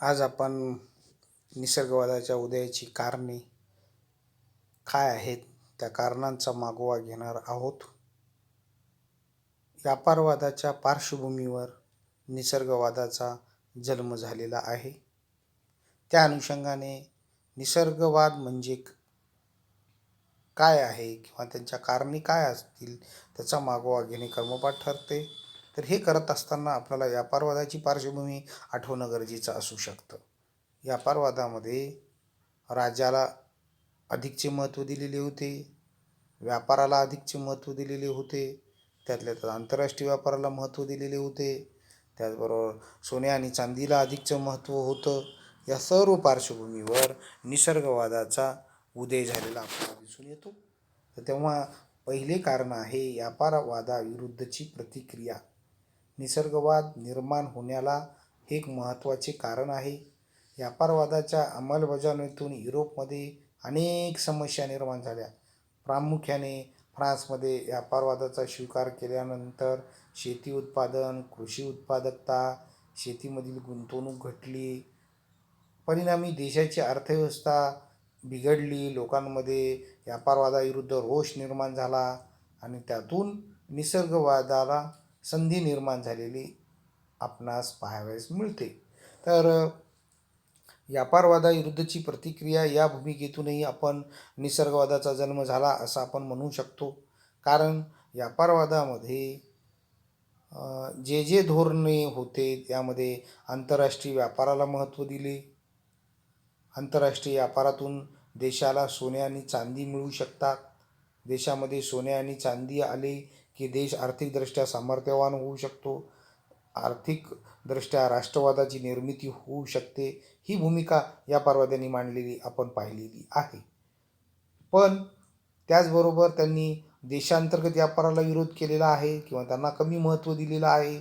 आज आपण निसर्गवादाच्या उदयाची कारणे काय आहेत त्या कारणांचा मागोवा घेणार आहोत. व्यापारवादाच्या पार्श्वभूमीवर निसर्गवादाचा जन्म झालेला आहे. त्या अनुषंगाने निसर्गवाद म्हणजे काय आहे किंवा त्यांच्या कारणे काय असतील त्याचा मागोवा घेणे कर्मपाठ ठरते. तर हे करत असताना आपल्याला व्यापारवादाची पार्श्वभूमी आठवणं गरजेचं असू शकतं. व्यापारवादामध्ये राज्याला अधिकचे महत्त्व दिलेले होते, व्यापाराला अधिकचे महत्त्व दिलेले होते, त्यातल्या त्यात आंतरराष्ट्रीय व्यापाराला महत्त्व दिलेले होते, त्याचबरोबर सोने आणि चांदीला अधिकचं महत्त्व होतं. या सर्व पार्श्वभूमीवर निसर्गवादाचा उदय झालेला आपल्याला दिसून येतो. तर तेव्हा पहिले कारण आहे व्यापारवादाविरुद्धची प्रतिक्रिया. निसर्गवाद निर्माण होण्याला हे एक महत्त्वाचे कारण आहे. व्यापारवादाच्या अंमलबजावणीतून युरोपमध्ये अनेक समस्या निर्माण झाल्या. प्रामुख्याने फ्रान्समध्ये व्यापारवादाचा स्वीकार केल्यानंतर शेती उत्पादन, कृषी उत्पादकता, शेतीमधील गुंतवणूक घटली. परिणामी देशाची अर्थव्यवस्था बिघडली. लोकांमध्ये व्यापारवादाविरुद्ध रोष निर्माण झाला आणि त्यातून निसर्गवादाला संधी निर्माण झालेली आपणास पाहावयास मिळते. तर व्यापारवादाविरुद्धची प्रतिक्रिया या भूमिकेतूनही आपण निसर्गवादाचा जन्म झाला असं आपण म्हणू शकतो. कारण व्यापारवादामध्ये जे जे धोरणे होते त्यामध्ये आंतरराष्ट्रीय व्यापाराला महत्त्व दिले. आंतरराष्ट्रीय व्यापारातून देशाला सोने आणि चांदी मिळू शकतात. देशामध्ये सोने आणि चांदी आले की देश आर्थिकदृष्ट्या सामर्थ्यवान होऊ शकतो. आर्थिकदृष्ट्या राष्ट्रवादाची निर्मिती होऊ शकते. ही भूमिका व्यापारवाद्यांनी मांडलेली आपण पाहिलेली आहे. पण त्याचबरोबर त्यांनी देशांतर्गत व्यापाराला विरोध केलेला आहे किंवा त्यांना कमी महत्त्व दिलेलं आहे.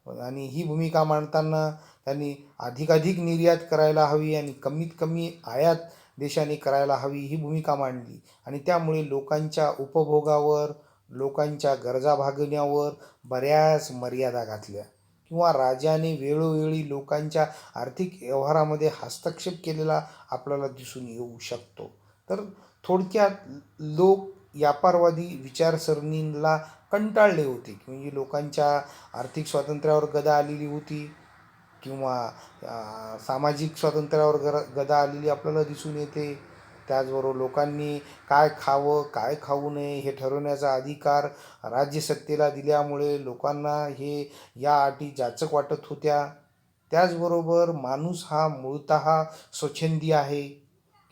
आणि ही भूमिका मांडताना त्यांनी अधिकाधिक निर्यात करायला हवी आणि कमीत कमी आयात देशाने करायला हवी ही भूमिका मांडली. आणि त्यामुळे लोकांच्या उपभोगावर, लोकांच्या गरजा भागवण्यावर बऱ्याच मर्यादा घातल्या किंवा राजाने वेळोवेळी लोकांच्या आर्थिक व्यवहारामध्ये हस्तक्षेप केलेला आपल्याला दिसून येऊ शकतो. तर थोडक्यात लोक व्यापारवादी विचारसरणीला कंटाळले होते. म्हणजे लोकांच्या आर्थिक स्वातंत्र्यावर गदा आलेली होती किंवा सामाजिक स्वातंत्र्यावर गदा आलेली आपल्याला दिसून येते. त्याचबरोबर लोकांनी काय खावं काय खाऊ नये हे ठरवण्याचा अधिकार राज्यसत्तेला दिल्यामुळे लोकांना या अटी जाचक वाटत होत्या. त्याचबरोबर माणूस हा मूळतः स्वच्छंदी आहे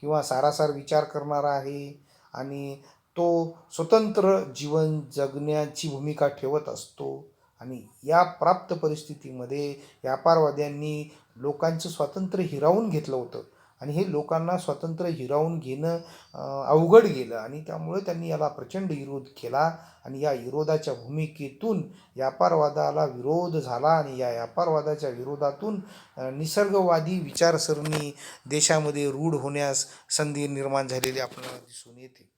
किंवा सारासार विचार करणारा आहे आणि तो स्वतंत्र जीवन जगण्याची भूमिका ठेवत असतो. आणि या प्राप्त परिस्थितीमध्ये व्यापारवाद्यांनी लोकांचं स्वातंत्र्य हिरावून घेतलं होतं आणि हे लोकांना स्वातंत्र्य हिरावून घेणं अवघड गेलं आणि त्यामुळे त्यांनी याला प्रचंड विरोध केला. आणि या विरोधाच्या भूमिकेतून व्यापारवादाला विरोध झाला आणि या व्यापारवादाच्या विरोधातून निसर्गवादी विचारसरणी देशामध्ये रूढ होण्यास संधी निर्माण झालेली आपल्याला दिसून येते.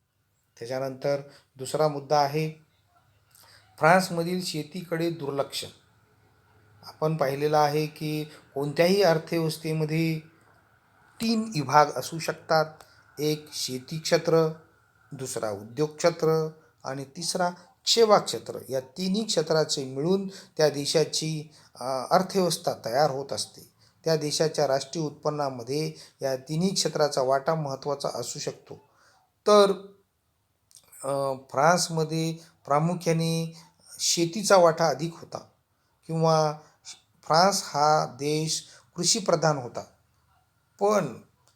त्याच्यानंतर दुसरा मुद्दा आहे फ्रान्समधील शेतीकडे दुर्लक्ष. आपण पाहिलेलं आहे की कोणत्याही अर्थव्यवस्थेमध्ये 3 विभाग असू शकतात. एक शेती क्षेत्र, दुसरा उद्योग क्षेत्र आणि तिसरा सेवा क्षेत्र. या तिन्ही क्षेत्राचे मिळून त्या देशाची अर्थव्यवस्था तयार होत असते. त्या देशाच्या राष्ट्रीय उत्पन्नामध्ये या तिन्ही क्षेत्राचा वाटा महत्त्वाचा असू शकतो. तर फ्रान्समध्ये प्रामुख्याने शेतीचा वाटा अधिक होता किंवा फ्रान्स हा देश कृषीप्रधान होता. पण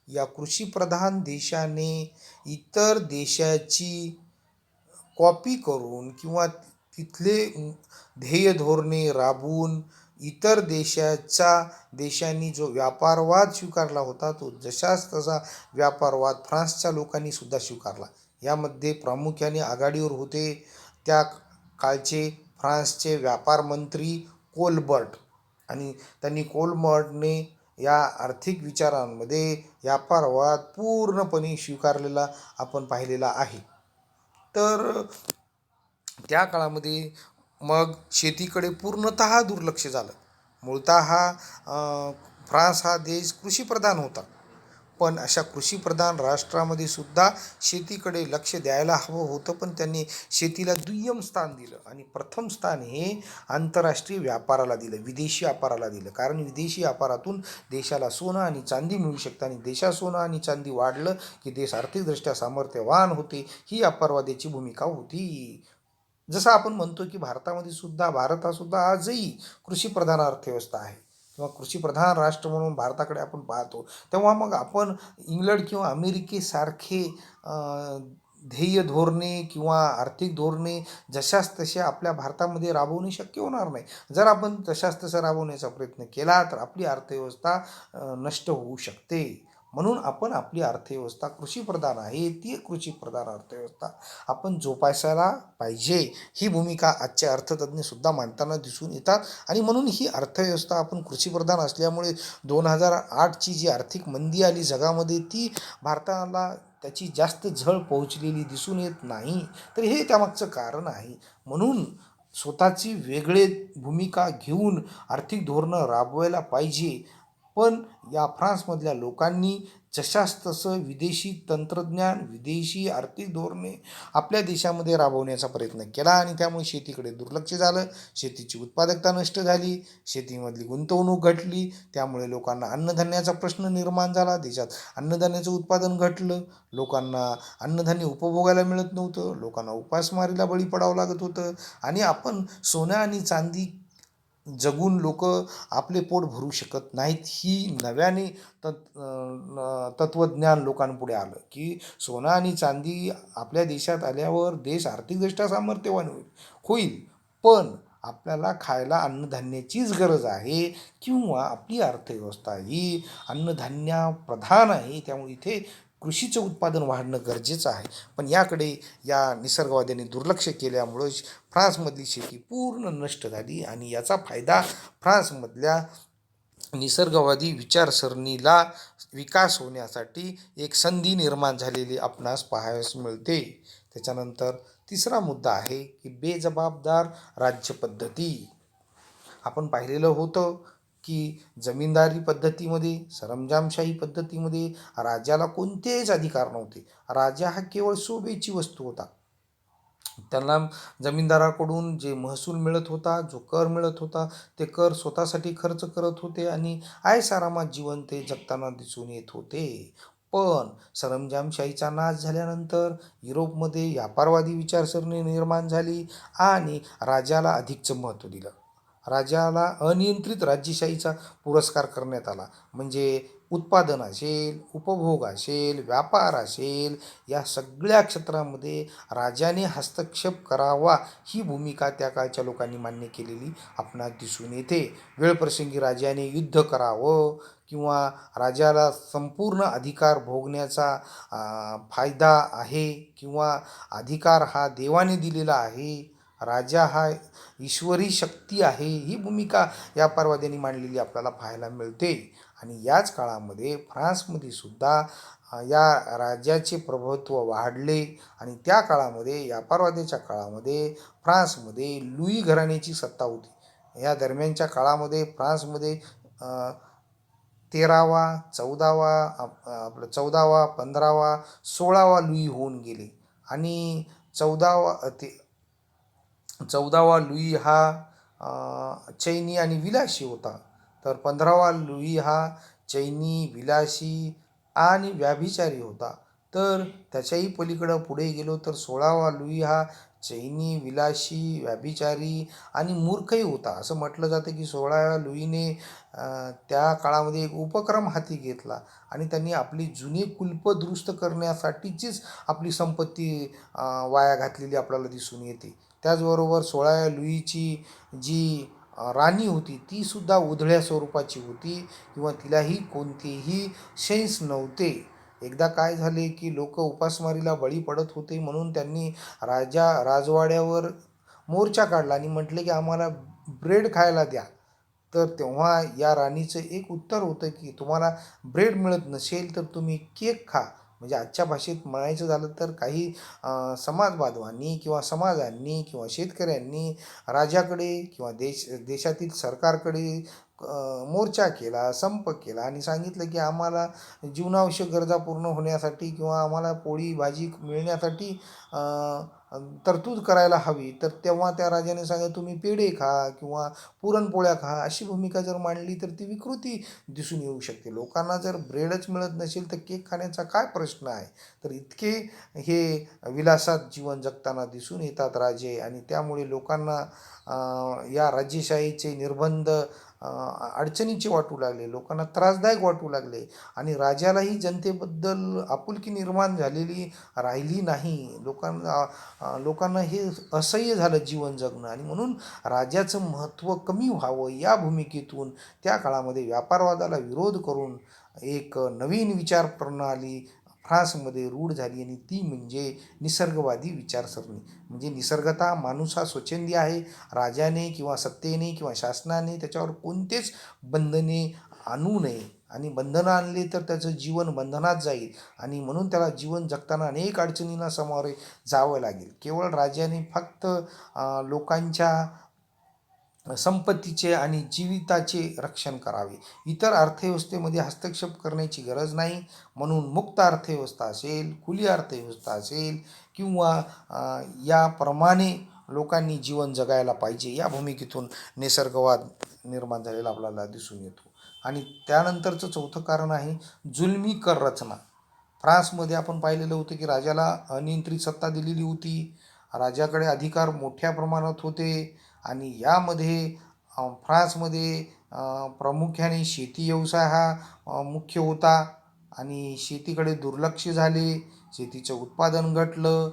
या कृषीप्रधान देशाने इतर देशाची कॉपी करून किंवा तिथले ध्येय धोरणे राबवून इतर देशांनी जो व्यापारवाद स्वीकारला होता तो जशास तसा व्यापारवाद फ्रान्सच्या लोकांनी सुद्धा स्वीकारला. यामध्ये प्रामुख्याने आघाडीवर होते त्या काळचे फ्रान्सचे व्यापार मंत्री कोलबर्ट. आणि त्यांनी कोलबर्टने या आर्थिक विचारांमध्ये व्यापारवाद पूर्णपणे स्वीकारलेला आपण पाहिलेला आहे. तर त्या काळामध्ये मग शेतीकडे पूर्णतः दुर्लक्ष झालं. मूळतः फ्रान्स हा देश कृषीप्रधान होता, पण अशा कृषीप्रधान राष्ट्रामध्ये सुद्धा शेतीकडे लक्ष द्यायला हवं होतं, पण त्यांनी शेतीला दुय्यम स्थान दिलं आणि प्रथम स्थान हे आंतरराष्ट्रीय व्यापाराला दिलं, विदेशी व्यापाराला दिलं. कारण विदेशी व्यापारातून देशाला सोनं आणि चांदी मिळू शकतं आणि देशात सोनं आणि चांदी वाढलं की देश आर्थिकदृष्ट्या सामर्थ्यवान होते. ही व्यापारवादाची भूमिका होती. जसं आपण म्हणतो की भारत हा सुद्धा आजही कृषीप्रधान अर्थव्यवस्था आहे किंवा कृषीप्रधान राष्ट्र म्हणून भारताकडे आपण पाहतो. तेव्हा मग आपण इंग्लंड किंवा अमेरिकेसारखे ध्येय धोरणे किंवा आर्थिक धोरणे जशाच तसे आपल्या भारतामध्ये राबवणे शक्य होणार नाही. जर आपण तशाच तसं राबवण्याचा प्रयत्न केला तर आपली अर्थव्यवस्था नष्ट होऊ शकते. म्हणून आपण आपली अर्थव्यवस्था कृषीप्रधान आहे, ती कृषीप्रधान अर्थव्यवस्था आपण जोपासायला पाहिजे. ही भूमिका आजचे अर्थतज्ज्ञ सुद्धा मांडताना दिसून येतात आणि म्हणून ही अर्थव्यवस्था आपण कृषीप्रधान असल्यामुळे 2008ची जी आर्थिक मंदी आली जगामध्ये, ती भारताला त्याची जास्त झळ पोहोचलेली दिसून येत नाही. तर हे त्यामागचं कारण आहे. म्हणून स्वतःची वेगळे भूमिका घेऊन आर्थिक धोरणं राबवायला पाहिजे. पण या फ्रान्समधल्या लोकांनी जशास तसं विदेशी तंत्रज्ञान, विदेशी आर्थिक धोरणे आपल्या देशामध्ये राबवण्याचा प्रयत्न केला आणि त्यामुळे शेतीकडे दुर्लक्ष झालं. शेतीची उत्पादकता नष्ट झाली, शेतीमधली गुंतवणूक घटली, त्यामुळे लोकांना अन्नधान्याचा प्रश्न निर्माण झाला. देशात अन्नधान्याचं उत्पादन घटलं, लोकांना अन्नधान्य उपभोगायला मिळत नव्हतं, लोकांना उपासमारीला बळी पडावं लागत होतं आणि आपण सोनं आणि चांदी जगून लोक आपले पोट भरू शकत नाहीत. ही नव्याने तत्त्वज्ञान लोकांपुढे आलं की सोनं आणि चांदी आपल्या देशात आल्यावर देश आर्थिकदृष्ट्या सामर्थ्यवान होईल, पण आपल्याला खायला अन्नधान्याचीच गरज आहे किंवा आपली अर्थव्यवस्था ही अन्नधान्यप्रधान आहे. त्यामुळे इथे कृषीचं उत्पादन वाढणं गरजेचं आहे. पण याकडे या निसर्गवाद्यांनी दुर्लक्ष केल्यामुळं फ्रान्समधली शेती पूर्ण नष्ट झाली आणि याचा फायदा फ्रान्समधल्या निसर्गवादी विचारसरणीला विकास होण्यासाठी एक संधी निर्माण झालेली आपणास पाहावयास मिळते. त्याच्यानंतर तिसरा मुद्दा आहे की बेजबाबदार राज्यपद्धती. आपण पाहिलेलं होतं की जमीनदारी पद्धतीमध्ये, सरंजामशाही पद्धतीमध्ये राजाला कोणतेच अधिकार नव्हते. राजा हा केवळ शोभेची वस्तू होता. त्यांना जमीनदाराकडून जे महसूल मिळत होता, जो कर मिळत होता, ते कर स्वतःसाठी खर्च करत होते आणि ऐषारामात जीवन ते जगताना दिसून येत होते. पण सरंजामशाहीचा नाश झाल्यानंतर युरोपमध्ये व्यापारवादी विचारसरणी निर्माण झाली आणि राजाला अधिकचं महत्त्व दिलं. राजाला अनियंत्रित राज्यशाहीचा पुरस्कार करण्यात आला. म्हणजे उत्पादन असेल, उपभोग असेल, व्यापार असेल, या सगळ्या क्षेत्रामध्ये राजाने हस्तक्षेप करावा ही भूमिका त्या काळच्या लोकांनी मान्य केलेली आपणास दिसून येते. वेळप्रसंगी राजाने युद्ध करावं किंवा राजाला संपूर्ण अधिकार भोगण्याचा फायदा आहे किंवा अधिकार हा देवाने दिलेला आहे, राजा हा ईश्वरी शक्ती आहे, ही भूमिका व्यापारवाद्यांनी मांडलेली आपल्याला पाहायला मिळते. आणि याच काळामध्ये फ्रान्समध्ये सुद्धा या राज्याचे प्रभुत्व वाढले आणि त्या काळामध्ये व्यापारवादाच्या काळामध्ये फ्रान्समध्ये लुई घराण्याची सत्ता होती. या दरम्यानच्या काळामध्ये फ्रान्समध्ये 13वा 14वा आपलं 14वा 15वा 16वा लुई होऊन गेले आणि 14वा लुई हा चैनी आणि विलासी होता, तर 15वा लुई हा चैनी, विलासी आणि व्याभिचारी होता. तर त्याच्याही पलीकडं पुढे गेलो तर 16वा लुई हा चैनी, विलासी, व्याभिचारी आणि मूर्खही होता. असं म्हटलं जातं की 16व्या लुईने त्या काळामध्ये एक उपक्रम हाती घेतला आणि त्यांनी आपली जुनी कुलप दुरुस्त करण्यासाठीचीच आपली संपत्ती वाया घातलेली आपल्याला दिसून येते. त्याचबरोबर 16व्या लुईची जी राणी होती तीसुद्धा उधळ्या स्वरूपाची होती किंवा तिलाही कोणतेही सेन्स नव्हते. एकदा काय झाले की लोक उपासमारीला बळी पडत होते म्हणून त्यांनी राजवाड्यावर मोर्चा काढला आणि म्हटले की आम्हाला ब्रेड खायला द्या. तर तेव्हा या राणीचं एक उत्तर होतं की तुम्हाला ब्रेड मिळत नसेल तर तुम्ही केक खा. म्हणजे आजच्या भाषेत म्हणायचं झालं तर काही समाज बांधवांनी किंवा समाजांनी किंवा शेतकऱ्यांनी राजाकडे किंवा देशातील सरकारकडे मोर्चा केला, संप केला आणि सांगितलं की आम्हाला जीवनावश्यक गरजा पूर्ण होण्यासाठी किंवा आम्हाला पोळी भाजी मिळण्यासाठी अ, तरतूद करायला हवी. तर तेव्हा त्या राजाने सांगितलं तुम्ही पेढे खा किंवा पुरणपोळ्या खा. अशी भूमिका जर मांडली तर ती विकृती दिसून येऊ शकते. लोकांना जर ब्रेडच मिळत नसेल तर केक खाण्याचा काय प्रश्न आहे? तर इतके हे विलासात जीवन जगताना दिसून येतात राजे आणि त्यामुळे लोकांना या राजेशाहीचे निर्बंध अडचणीचे वाटू लागले, लोकांना त्रासदायक वाटू लागले आणि राजालाही जनतेबद्दल आपुलकी निर्माण झालेली राहिली नाही. लोकांना हे असह्य झालं जीवन जगणं आणि म्हणून राजाचं महत्त्व कमी व्हावं या भूमिकेतून त्या काळामध्ये व्यापारवादाला विरोध करून एक नवीन विचार प्रणाली फ्रान्समध्ये रूढ झाली आणि ती म्हणजे निसर्गवादी विचारसरणी. म्हणजे निसर्गतः माणूस हा स्वच्छंदी आहे. राजाने किंवा सत्तेने किंवा शासनाने त्याच्यावर कोणतेच बंधने आणू नये आणि बंधनं आणली तर त्याचं जीवन बंधनात जाईल आणि म्हणून त्याला जीवन जगताना अनेक अडचणींना सामोरे जावं लागेल. केवळ राजाने फक्त लोकांच्या संपत्तीचे आणि जीविताचे रक्षण करावे. इतर अर्थव्यवस्थेमध्ये हस्तक्षेप करण्याची गरज नाही. म्हणून मुक्त अर्थव्यवस्था असेल, खुली अर्थव्यवस्था असेल किंवा याप्रमाणे लोकांनी जीवन जगायला पाहिजे या भूमिकेतून निसर्गवाद निर्माण झालेला आपल्याला दिसून येतो. आणि त्यानंतरचं चौथं कारण आहे जुलमी कर रचना. फ्रान्समध्ये आपण पाहिलेलं होतं की राजाला अनियंत्रित सत्ता दिलेली होती. राजाकडे अधिकार मोठ्या प्रमाणात होते आणि यामध्ये फ्रान्समध्ये प्रामुख्याने शेती व्यवसाय हा मुख्य होता आणि शेतीकडे दुर्लक्ष झाले. शेतीचं उत्पादन घटलं.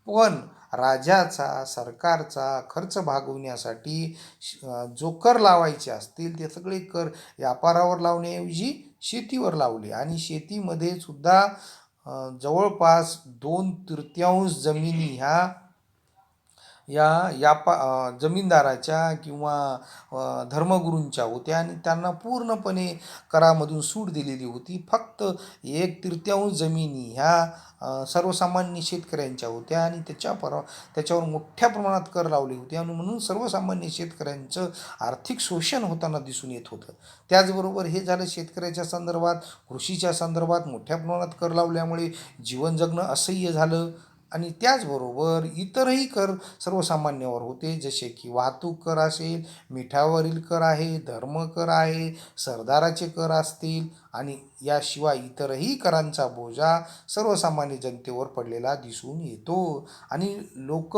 पण राजाचा, सरकारचा खर्च भागवण्यासाठी जो कर लावायचे असतील ते सगळे कर व्यापारावर लावण्याऐवजी शेतीवर लावले आणि शेतीमध्ये सुद्धा जवळपास 2/3 जमिनी ह्या या जमीनदाराच्या किंवा धर्मगुरूंच्या होत्या आणि त्यांना पूर्णपणे करामधून सूट दिलेली होती. फक्त 1/3 जमिनी ह्या सर्वसामान्य शेतकऱ्यांच्या होत्या आणि त्याच्यावर मोठ्या प्रमाणात कर लावले होते आणि म्हणून सर्वसामान्य शेतकऱ्यांचं आर्थिक शोषण होताना दिसून येत होतं. त्याचबरोबर हे झालं शेतकऱ्याच्या संदर्भात. कृषीच्या संदर्भात मोठ्या प्रमाणात कर लावल्यामुळे जीवन जगणं असह्य झालं आणि त्याचबरोबर इतरही कर सर्वसामान्यावर होते जसे की वाहतूक कर असेल, मिठावरील कर आहे, धर्म कर आहे, सरदाराचे कर असतील आणि याशिवाय इतरही करांचा बोजा सर्वसामान्य जनतेवर पडलेला दिसून येतो आणि लोक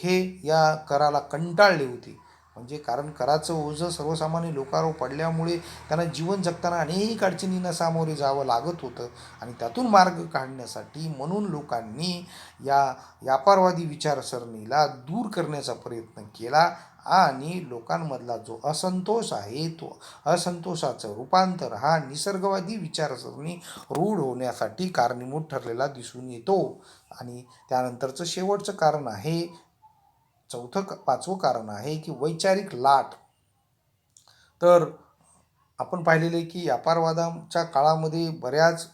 हे या कराला कंटाळले होते. म्हणजे कारण कराचं ओझं सर्वसामान्य लोकांवर पडल्यामुळे त्यांना जीवन जगताना अनेक अडचणींना सामोरे जावं लागत होतं आणि त्यातून मार्ग काढण्यासाठी म्हणून लोकांनी या व्यापारवादी विचारसरणीला दूर करण्याचा प्रयत्न केला आणि लोकांमधला जो असंतोष आहे तो असंतोषाचं रूपांतर हा निसर्गवादी विचारसरणी रूढ होण्यासाठी कारणीभूत ठरलेला दिसून येतो. आणि त्यानंतरचं शेवटचं कारण आहे, पाचवं कारण आहे की वैचारिक लाट. तर आपण पाहिलेलं आहे की व्यापारवादाच्या काळामध्ये बऱ्याच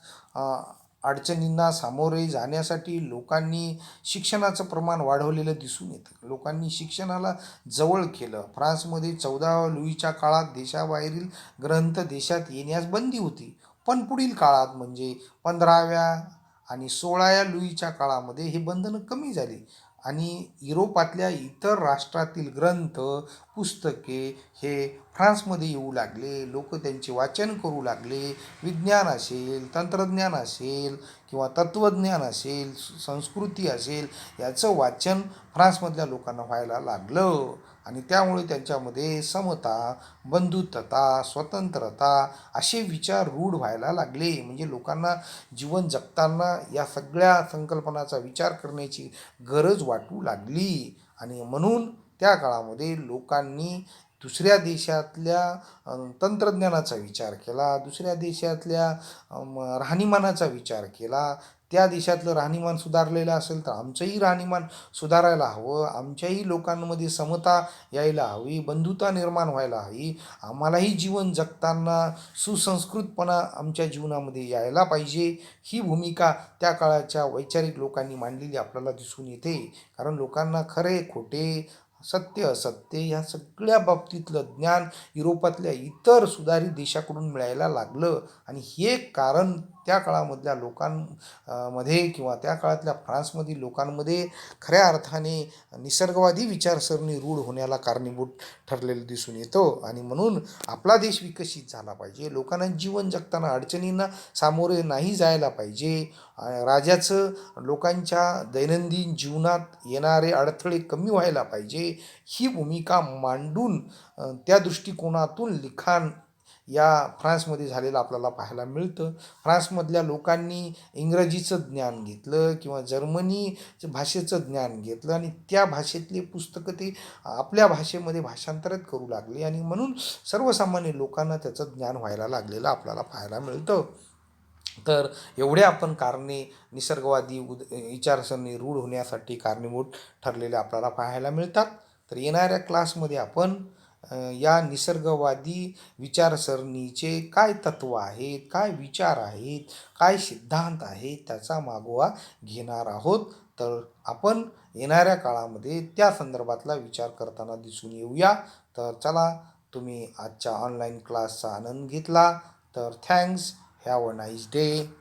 अडचणींना सामोरे जाण्यासाठी लोकांनी शिक्षणाचं प्रमाण वाढवलेलं दिसून येतं. लोकांनी शिक्षणाला जवळ केलं. फ्रान्समध्ये 14व्या लुईच्या काळात देशाबाहेरील ग्रंथ देशात येण्यास बंदी होती. पण पुढील काळात म्हणजे 15व्या आणि 16व्या लुईच्या काळामध्ये हे बंधनं कमी झाली आणि युरोपातल्या इतर राष्ट्रातील ग्रंथ, पुस्तके हे फ्रान्समध्ये येऊ लागले. लोक त्यांचे वाचन करू लागले. विज्ञान असेल, तंत्रज्ञान असेल किंवा तत्त्वज्ञान असेल, संस्कृती असेल याचं वाचन फ्रान्समधल्या लोकांना व्हायला लागलं आणि त्यामुळे त्यांच्यामध्ये समता, बंधुत्वता, स्वतंत्रता असे विचार रूढ व्हायला लागले. म्हणजे लोकांना जीवन जगताना या सगळ्या संकल्पनाचा विचार करण्याची गरज वाटू लागली आणि म्हणून त्या काळामध्ये लोकांनी दुसऱ्या देशातल्या तंत्रज्ञानाचा विचार केला, दुसऱ्या देशातल्या राहणीमानाचा विचार केला. त्या देशातलं राहणीमान सुधारलेलं असेल तर आमचंही राहणीमान सुधारायला हवं, आमच्याही लोकांमध्ये समता यायला हवी, बंधुता निर्माण व्हायला हवी, आम्हालाही जीवन जगताना सुसंस्कृतपणा आमच्या जीवनामध्ये यायला पाहिजे. ही भूमिका त्या काळाच्या वैचारिक लोकांनी मांडलेली आपल्याला दिसून येते. कारण लोकांना खरे खोटे सत्य असत्य ह्या सगळ्या बाबतीतलं ज्ञान युरोपातल्या इतर सुधारित देशाकडून मिळायला लागलं. आणि हे कारण त्या काळामधल्या मध्ये किंवा त्या काळातल्या फ्रान्समधील लोकांमध्ये खऱ्या अर्थाने निसर्गवादी विचारसरणी रूढ होण्याला कारणीभूत ठरलेलं दिसून येतं. आणि म्हणून आपला देश विकसित झाला पाहिजे, लोकांना जीवन जगताना अडचणींना सामोरे नाही जायला पाहिजे, राजाचं लोकांच्या दैनंदिन जीवनात येणारे अडथळे कमी व्हायला पाहिजे, ही भूमिका मांडून त्या दृष्टिकोनातून लिखाण या फ्रान्समध्ये झालेलं आपल्याला पाहायला मिळतं. फ्रान्समधल्या लोकांनी इंग्रजीचं ज्ञान घेतलं किंवा जर्मनी भाषेचं ज्ञान घेतलं आणि त्या भाषेतले पुस्तकं ते आपल्या भाषेमध्ये भाषांतरित करू लागले आणि म्हणून सर्वसामान्य लोकांना त्याचं ज्ञान व्हायला लागलेलं आपल्याला पाहायला मिळतं. तर एवढे आपण कारणे निसर्गवादी विचारसरणी रूढ होण्यासाठी कारणीभूत ठरलेले आपल्याला पाहायला मिळतात. तर येणाऱ्या क्लासमध्ये आपण या निसर्गवादी विचारसरणीचे काय तत्त्व आहेत, काय विचार आहेत, काय सिद्धांत आहेत त्याचा मागोवा घेणार आहोत. तर आपण येणाऱ्या काळामध्ये त्या संदर्भातला विचार करताना दिसून येऊया. तर चला, तुम्ही आजच्या ऑनलाईन क्लासचा आनंद घेतला तर thanks. Have a nice day.